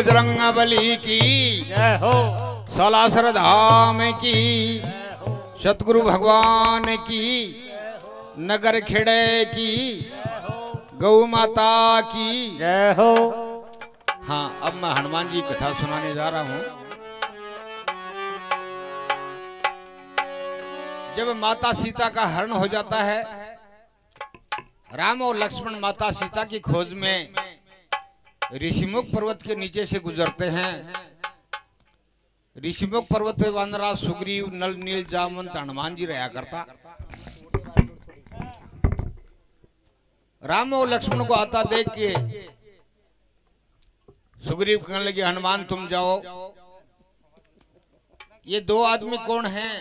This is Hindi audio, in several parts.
बजरंगबली की जय हो। सलासर धाम की सतगुरु भगवान की नगर खेड़े की गौ माता की जय हो। हाँ, अब मैं हनुमान जी कथा सुनाने जा रहा हूँ। जब माता सीता का हरण हो जाता है, राम और लक्ष्मण माता सीता की खोज में ऋषिमुख पर्वत के नीचे से गुजरते हैं। ऋषिमुख पर्वत पे वानरा सुग्रीव नल नील जामवंत हनुमान जी रहा करता। राम और लक्ष्मण को आता देख के सुग्रीव कहने लगे, हनुमान तुम जाओ। ये दो आदमी कौन हैं?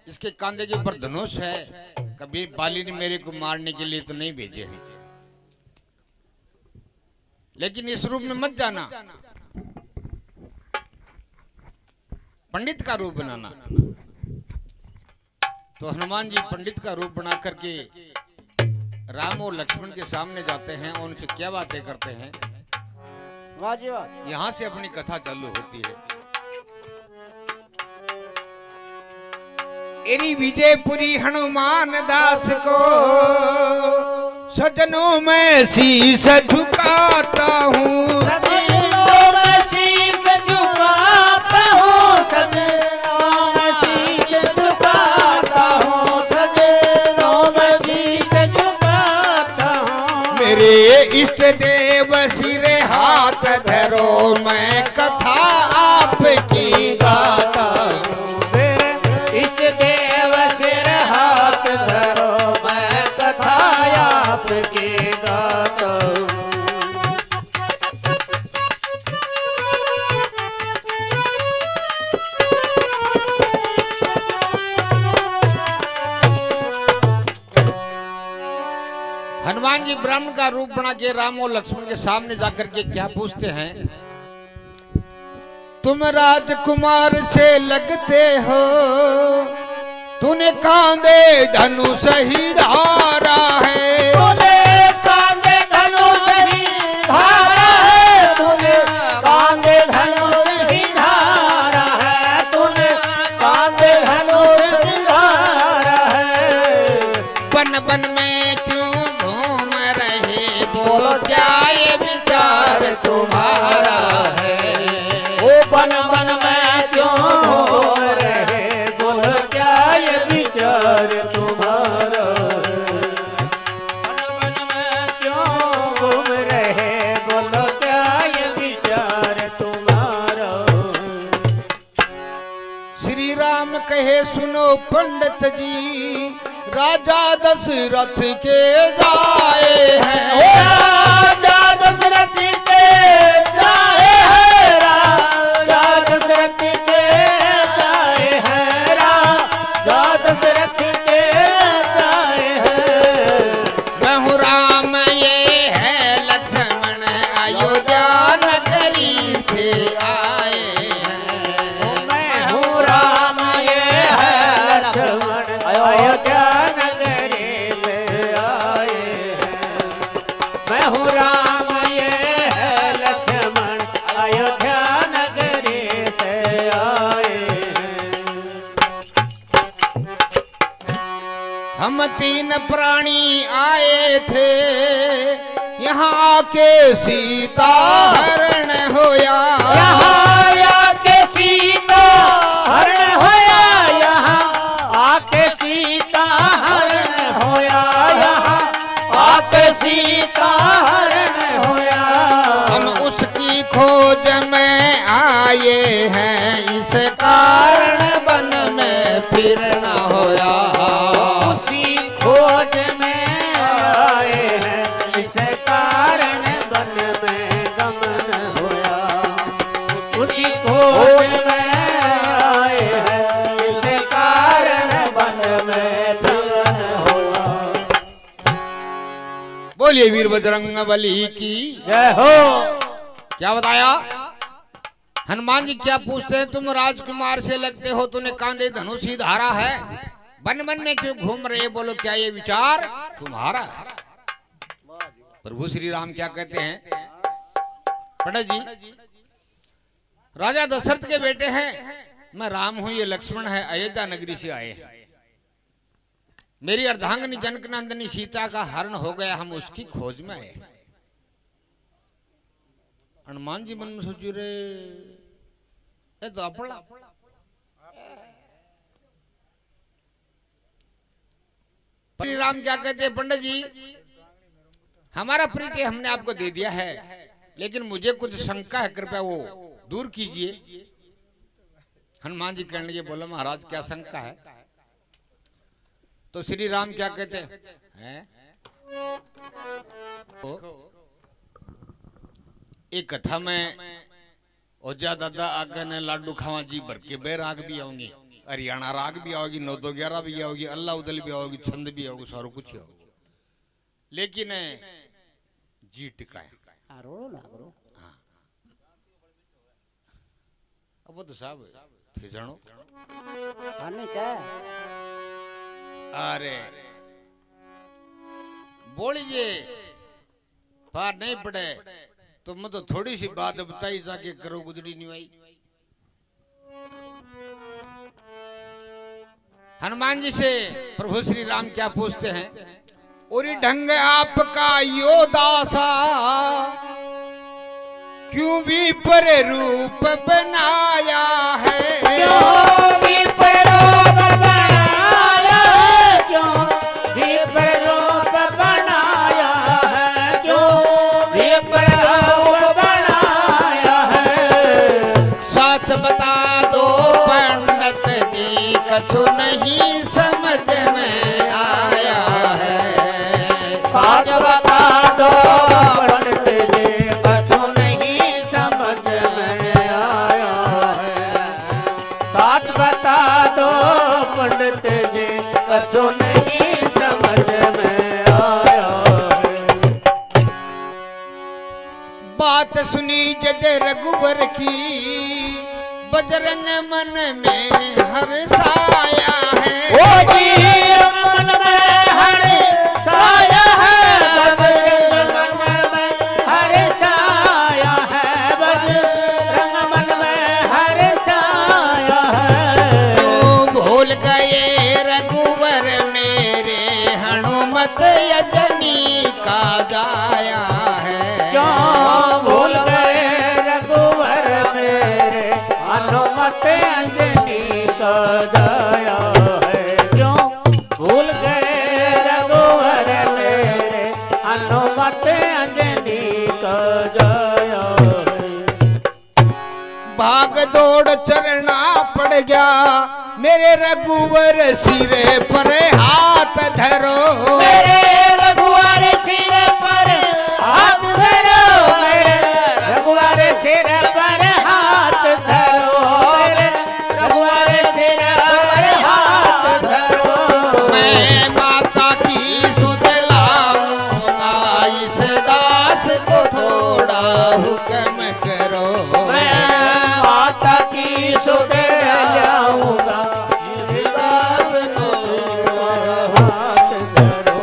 इसके कांधे के ऊपर धनुष है, कभी बाली ने मेरे को मारने के लिए तो नहीं भेजे हैं, लेकिन इस रूप में मत जाना, पंडित का रूप बनाना। तो हनुमान जी पंडित का रूप बना करके राम और लक्ष्मण के सामने जाते हैं और उनसे क्या बातें करते हैं। यहां से अपनी कथा चालू होती है। एरी विजयपुरी हनुमान दास को सजनों में शीश झुकाता हूँ, सजनों में शीश झुकाता हूँ, सजनों में शीश झुकाता हूँ, सजनों में शीश झुकाता हूँ। मेरे इष्ट देव सिरे हाथ धरो, मैं कथा आपकी गाता हूँ। मेरे इष्ट देव सिर हाथ धरो, मैं कथा आपकी गाता हूँ। हनुमान जी ब्राह्मण का रूप बना के राम और लक्ष्मण के सामने जाकर के क्या पूछते हैं, तुम राजकुमार से लगते हो, तूने कांधे धनुष ही धारा है, तूने कांधे धनुष ही धारा है, तूने कांधे धनुष ही धारा है, तूने कांधे धनुष ही धारा है। बन बन में क्यों घूम रहे, बोलो क्या ये विचार तुम्हारा है। ओ बन बन में क्यों घूम रहे, बोलो क्या ये विचार तुम्हारा है। बन बन में क्यों घूम रहे, बोलो क्या ये विचार तुम्हारा है। श्री राम कहे सुनो पंडित जी, राजा दशरथ के जाए हैं, राजा दशरथ के जाए हैं, राजा दशरथ के जाए हैं, राजा दशरथ के जाए हैं। कहूँ राम ये है लक्ष्मण अयोध्या नगरी से आए हैं। मैं हूँ राम ये है लक्ष्मण अयोध्या नगरी से आए हैं। मैं हूँ राम ये है लक्ष्मण अयोध्या नगरी से आए हैं। हम तीन प्राणी आए थे, यहाँ आके सीता हरण होया, यहाँ आके सीता हरण होया, यहाँ आके सीता हरण होया, यहाँ आके सीता हरण होया। हम उसकी खोज में आए हैं, इस कारण वन में फिरना होया। उसी खोज में आए हैं, इस कारण वन में गमन होया। उसी खोज में आए हैं, इस कारण वन में गमन होया। बोलिए वीर बजरंगबली की जय हो। क्या बताया? हनुमान जी क्या पूछते हैं, तुम राजकुमार से लगते हो, तूने कांधे धनुष ही धारा है, वन वन में क्यों घूम रहे, बोलो क्या ये विचार तुम्हारा है। प्रभु श्री राम क्या कहते हैं, पंडित जी राजा दशरथ के बेटे हैं, मैं राम हूं, ये लक्ष्मण है, अयोध्या नगरी से आए हैं। मेरी अर्धांगिनी जनक नंदिनी सीता का हरण हो गया, हम उसकी खोज में आए। हनुमान जी मन में सोचू रे ये तो अपना श्री राम क्या कहते हैं, पंडित जी हमारा परिचय हमने आपको दे दिया है, लेकिन मुझे कुछ शंका है, कृपया वो दूर कीजिए। हनुमान जी कहने लगे, बोलो महाराज क्या शंका है? तो श्री राम क्या कहते हैं, एक कथा में ओजा दादा आगे ने लाडू खावा जी भर के बे राग भी आओगी, हरियाणा राग भी आओगी, 9-2-11 भी आओगी, अल्लाह उदल भी आओगी, छंद भी आओगी, सारो कुछ आओगी, लेकिन जी टिकाया। हाँ अब तो साहब थे जानो क्या अरे बोलिए पार नहीं पड़े तो मैं तो थोड़ी सी बात बताई जाके करो गुजरी नहीं आई। हनुमान जी से प्रभु श्री राम क्या पूछते हैं, उरी ढंग आपका यो दासा क्यों भी पर रूप बनाया है, क्यों भी पर रूप बनाया है, क्यों भी पर रूप बनाया है, क्यों भी पर रूप बनाया है। सच बता दो पंडित जी कछु नहीं समझ में आया है, सच बता दो पंडित जी कछु नहीं समझ में आया है, सच बता दो पंडित जी कछु नहीं समझ में आया है। बात सुनी जद रघुवर की बजरंग मन में हर्षाया है, ओ जी मन में हर्षाया है, बजरंग मन में हर्षाया है, बजरंग मन में हर्षाया है। क्यों भूल गए रघुवर मेरे हनुमत यजनी का जाया है, क्यों भूल गए रघुवर मेरे हनुमत अंजनी का जाया है, क्यों भूल गए रघुवर मेरे हनुमत अंजनी का जाया है। भाग दौड़ चलना पड़ गया मेरे रघुवर सिरे पर हाथ धरो, मेरे रघुवर सिर पर हाथ धरो, मेरे रघुवर सिर पर हाथ धरो, मेरे रघुवर सिर पर हाथ धरो। मैं माता की सुध लाऊंगा, इस दास को थोड़ा हुक्म करो, मैं माता की सुध जाऊंगा, इस दास को हाथ धरो।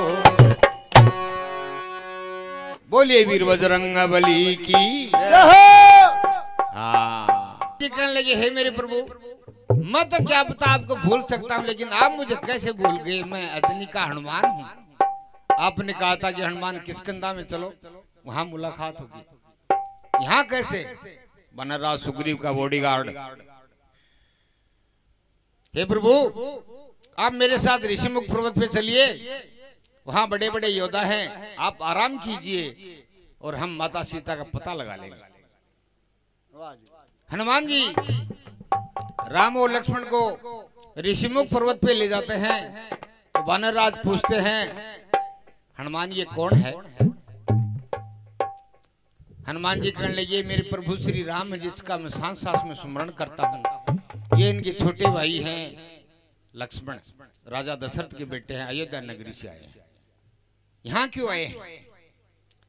बोलिए वीर बजरंग बली की। हाँ कहने लगे, हे मेरे प्रभु मैं तो क्या पता आपको भूल सकता हूँ, लेकिन आप मुझे कैसे भूल गए, मैं अजनी का हनुमान हूँ। आपने कहा था कि हनुमान किष्किंधा में चलो वहां मुलाकात होगी, यहाँ कैसे? बना रहा सुग्रीव का बॉडीगार्ड। हे प्रभु आप मेरे साथ ऋषिमुख पर्वत पे चलिए, वहां बड़े बड़े योद्धा हैं, आप आराम कीजिए और हम माता सीता का पता लगा लेंगे। हनुमान जी राम और लक्ष्मण को ऋषिमुख पर्वत पे ले जाते हैं, तो वानरराज पूछते हैं हनुमान ये कौन है? हनुमान जी कहने लगे, मेरे प्रभु श्री राम है, जिसका मैं सांस सांस में स्मरण करता हूँ, ये इनके छोटे भाई हैं लक्ष्मण, राजा दशरथ के बेटे हैं, अयोध्या नगरी से आए हैं। यहाँ क्यों आए हैं?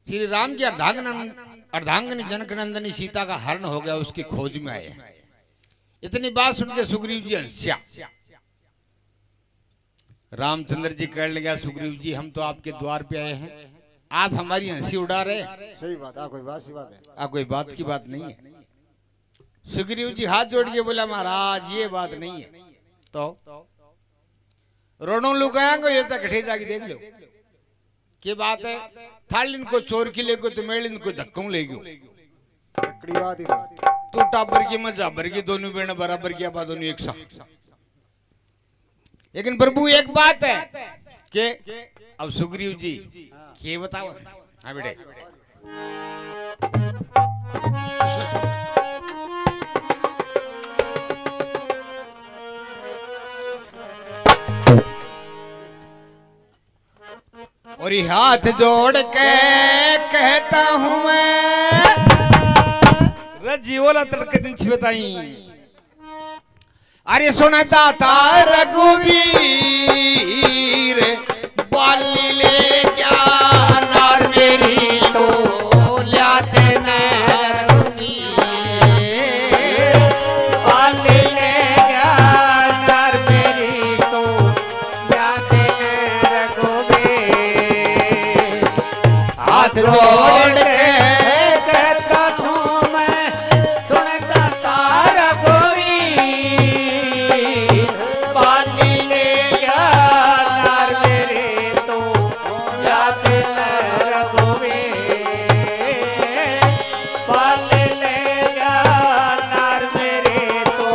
श्री राम की अर्धांगिनी जनक नंदिनी सीता का हरण हो गया, उसकी खोज में आए हैं। इतनी बात सुन के सुग्रीव जी हंस्या। रामचंद्र जी कहने लगा, सुग्रीव जी हम तो आपके द्वार पे आए हैं, आप हमारी हंसी उड़ा रहे। सही बात, कोई बात सी बात है। कोई बात की बात नहीं है। सुग्रीव जी हाथ जोड़ के बोला महाराज ये बात नहीं है। तो रोनों लुकाएंगे ये तक कठे जाके देख लो क्या बात है। थालिन को चोर की लेगो तो मेलिन को धक्कों ले गयो लकड़ी बात ही तो टाबर की मजा भर की दोनों बेण बराबर किया बात दोनों एक साथ। लेकिन प्रभु एक बात है कि अब सुग्रीव जी ये बताओ। हाँ बेटे और ये हाथ जोड़ के कहता हूं मैं रजीवला तड़के दिन छिपताई। अरे सुना दाता रघुवीर बाली ले क्या नार मेरी तो लाते न रघुवीर बाली ले क्या नार मेरी तो लाते न रघुवीर। हाथ जोड़ के कहता हूँ मैं सुनता तारा कोई बाली ले जा नार मेरे तो जाते न रघुवीर। बाली ले जा नार मेरे तो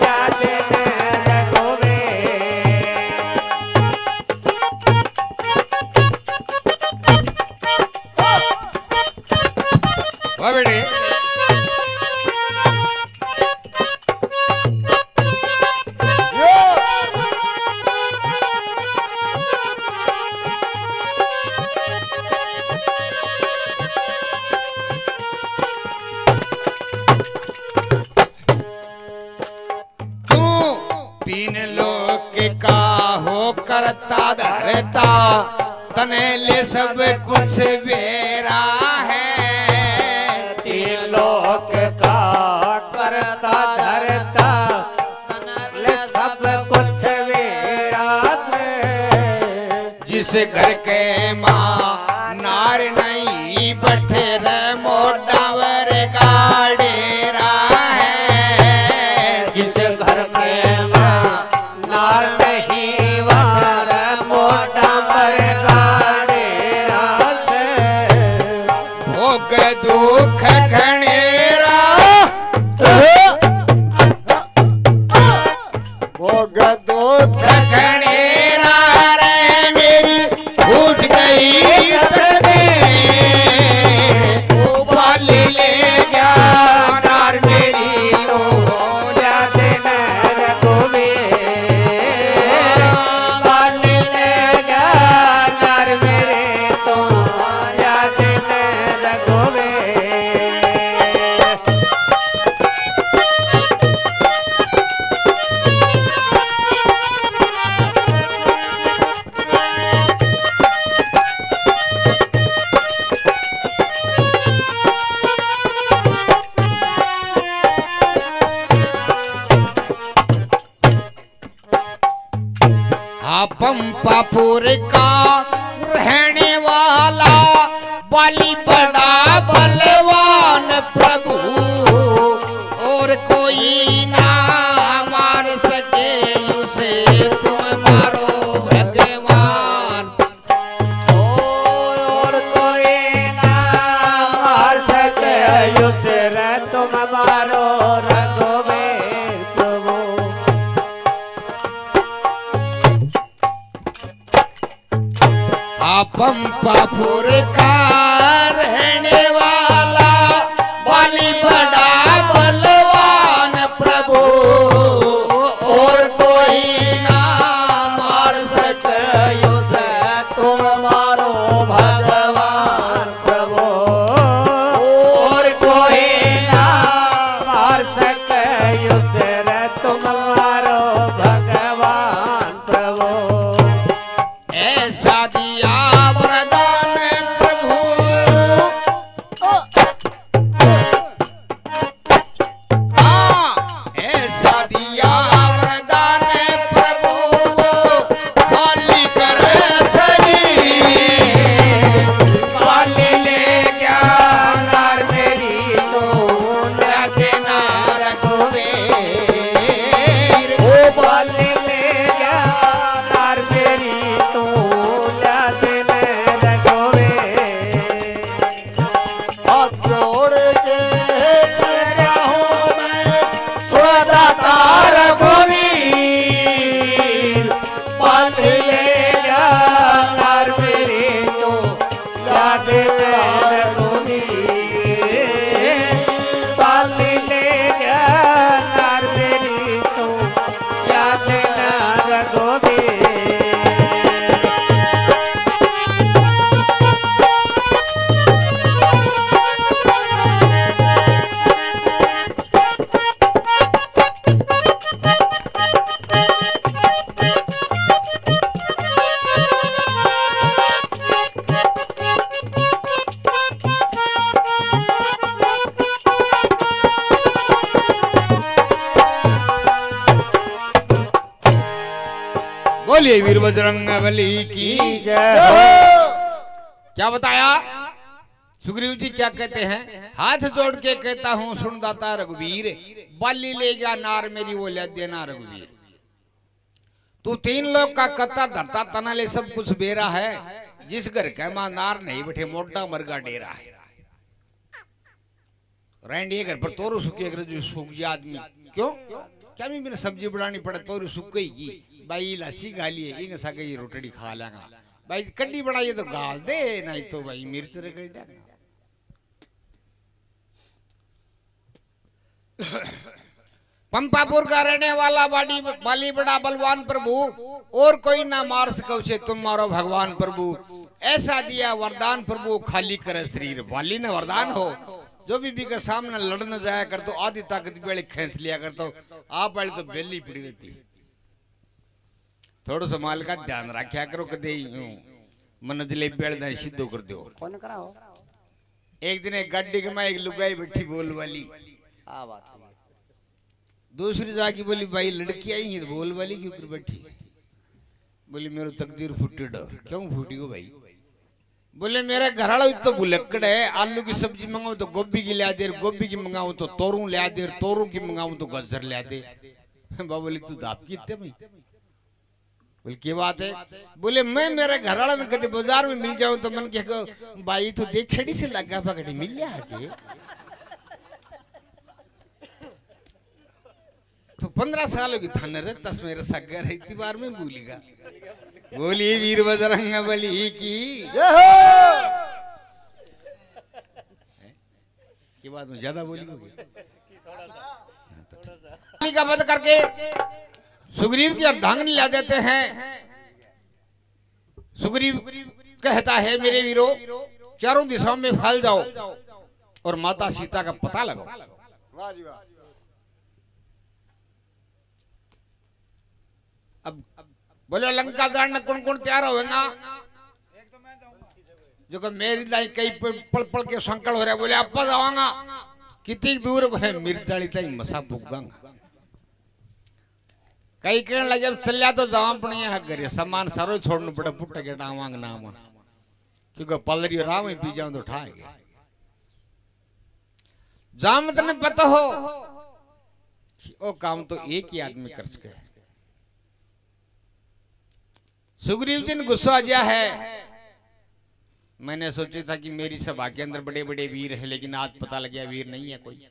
जाते न रघुवीर। वाह बेटे तू तीन लोक का हो करता धरता तने ले सब कुछ बेरा है। तीन लोक का करता धरता ले सब कुछ मेरा है। जिस घर के माँ नार नहीं बैठे रे मोटावर गाड़ेरा है। जिस घर के माँ नार नहीं वार मोटा मरगाड़े रात भोग दुख घनेरा भोग दुख घनेरा रे मेरी उठ गई बाली ले गया नार मेरी रो जाते न रघुवीर। बाली ले जा नार मेरे तो जाते न रघुवीर। पंपापुर का रहने वाला बाली बड़ा बलवान प्रभु और कोई ना मार सके उसे तुम मारो भगवान। और कोई ना मार सके उसे रे तुम मारो रघुवीर प्रभु। पंपापुर का रहने वाला बाली बड़ा बलवान प्रभु और कोई ना मार सके उसे तुम मारो भगवान प्रभु। और कोई ना मार सके उसे रे तुम मारो भगवान प्रभु। ऐसा दिया वरदान प्रभु बोलिए वीर बजरंग बली की जय हो। क्या बताया सुग्रीव जी क्या कहते हैं? हाथ जोड़ के कहता हूं सुन दाता रघुवीर, बाली ले गया नार मेरी वो ले देना रघुवीर। तू 3 लोग का कत्ता धरता तनाले सब कुछ बेरा है, जिस घर का मां नार नहीं बैठे मोटा मरगा डेरा है। रैंडी घर पर तोरू सूखे अगर जो सूख गया आदमी क्यों क्या भी मैंने सब्जी बनानी पड़े तोरू सूख गई की भाई लस्सी खा लिए इन सके ये रोटी खा लेगा भाई कड्डी बनाइए तो गाल दे नहीं तो भाई मिर्च रगड़ दे। पंपापुर का रहने वाला बाली बड़ा बलवान प्रभु, और कोई ना मार सको से तुम मारो भगवान प्रभु। ऐसा दिया वरदान प्रभु, खाली करे शरीर वाली ने वरदान हो। जो भी के सामने लड़ने जाया कर तो आधी ताकत बेले खींच लिया कर तो आप वाली तो बेली पड़ी रहती। थोड़ा सा माल का ध्यान रखा करो कदे मन दिले बेड़ सिद्धो कर दो। कौन कराओ? एक दिन एक गाड़ी के में एक लुगाई बैठी बोल वाली, दूसरी जाके बोली भाई लड़की आई है बोल वाली क्यों कर बैठी? बोली मेरा तकदीर फुटी डो। क्यों फूटी हो भाई? बोले मेरा घर वाला तो भुलक्कड़ है, आलू की सब्जी मंगाऊं तो गोभी की ला दे, गोभी की मंगाऊं तो तोरू ला दे, तोरू की मंगाऊं तो गाजर ला दे। बाबा बोली तू दाप की इतने भाई? बोले क्या बात है? बोले मैं मेरे घर वाला कभी बाजार में मिल जाऊं तो मन क्या भाई तो देख खड़ी से लगा पकड़ी मिल गया के तो 15 सालों की थाने रे तस मेरे सगर है इतनी बार में भूलेगा। बोलिए वीर बजरंग बली की जय हो। की बात में ज्यादा बोली होगी का बंद करके सुग्रीव की अर्धांगिनी ला देते हैं। सुग्रीव कहता है मेरे वीरों चारों दिशाओं में फैल जाओ और माता सीता का पता लगाओ। वाह जी वाह। अब बोले लंका जाने कौन कौन तैयार होगा? जो कि मेरी लाई कई पल पल के संकल हो रहा है। बोले आप जाऊंगा कितनी दूर है मिर्चाली तक मसा पुगांगा। कई कहने लगे अब चलिया तो जावा पड़ी है घर सामान सारो छोड़ना पड़े पुट के डावांग नाम क्योंकि पलरी राम ही पी जाऊं तो उठाएगा जाम तने पता हो ओ काम तो एक ही आदमी कर सके। सुग्रीव जी ने गुस्सा आ गया है। मैंने सोचा था कि मेरी सभा के अंदर बड़े बड़े वीर है लेकिन आज पता लग गया वीर नहीं है कोई।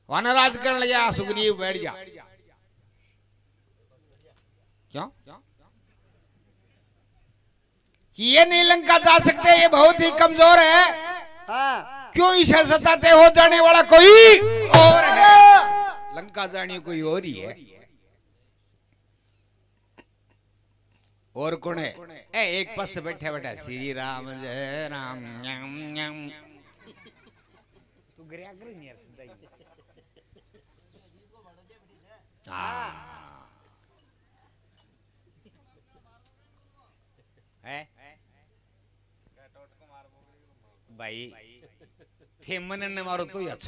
वानराज करने लगा सुग्रीव बैठ जा। क्यों कि ये नहीं लंका जा सकते ये बहुत ही कमजोर है। हाँ। क्यों इसे सताते हो जाने वाला कोई और है। लंका जाने कोई और ही है। और कौन है? एक पास से बैठा बैठा श्री राम जय राम न्याम न्याम। तू गिरा कर नहीं यार सुनता है भाई थे मन ने मारो तो याद